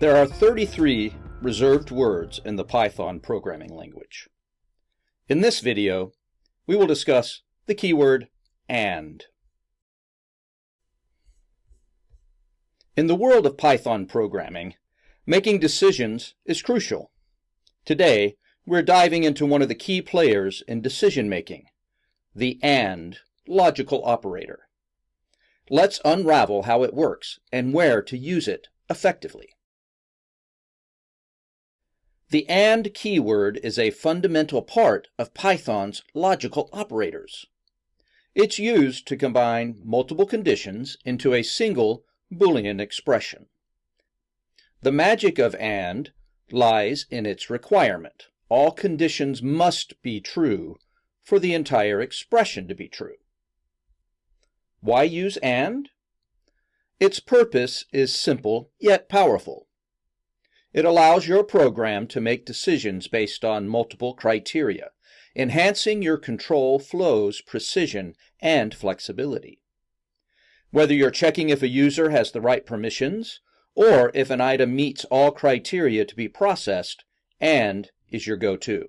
There are 33 reserved words in the Python programming language. In this video, we will discuss the keyword AND. In the world of Python programming, making decisions is crucial. Today, we're diving into one of the key players in decision-making, the AND logical operator. Let's unravel how it works and where to use it effectively. The AND keyword is a fundamental part of Python's logical operators. It's used to combine multiple conditions into a single Boolean expression. The magic of AND lies in its requirement. All conditions must be true for the entire expression to be true. Why use AND? Its purpose is simple yet powerful. It allows your program to make decisions based on multiple criteria, enhancing your control flow's precision and flexibility. Whether you're checking if a user has the right permissions, or if an item meets all criteria to be processed, AND is your go-to.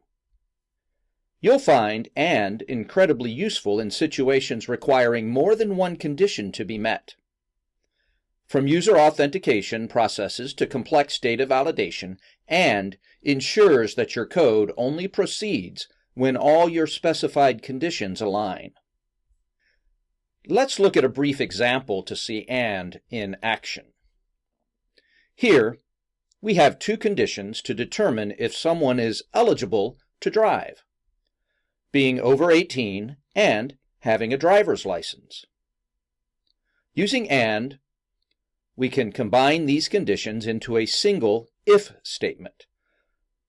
You'll find AND incredibly useful in situations requiring more than one condition to be met. From user authentication processes to complex data validation, AND ensures that your code only proceeds when all your specified conditions align. Let's look at a brief example to see AND in action. Here, we have two conditions to determine if someone is eligible to drive: being over 18 and having a driver's license. Using AND, we can combine these conditions into a single if statement.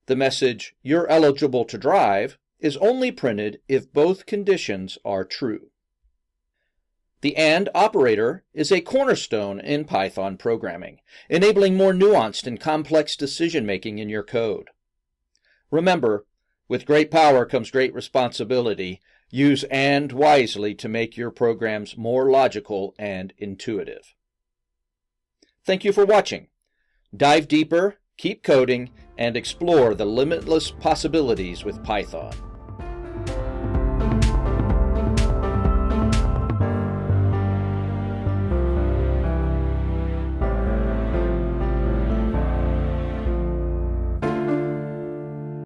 The message, "You're eligible to drive," is only printed if both conditions are true. The AND operator is a cornerstone in Python programming, enabling more nuanced and complex decision-making in your code. Remember, with great power comes great responsibility. Use AND wisely to make your programs more logical and intuitive. Thank you for watching. Dive deeper, keep coding, and explore the limitless possibilities with Python.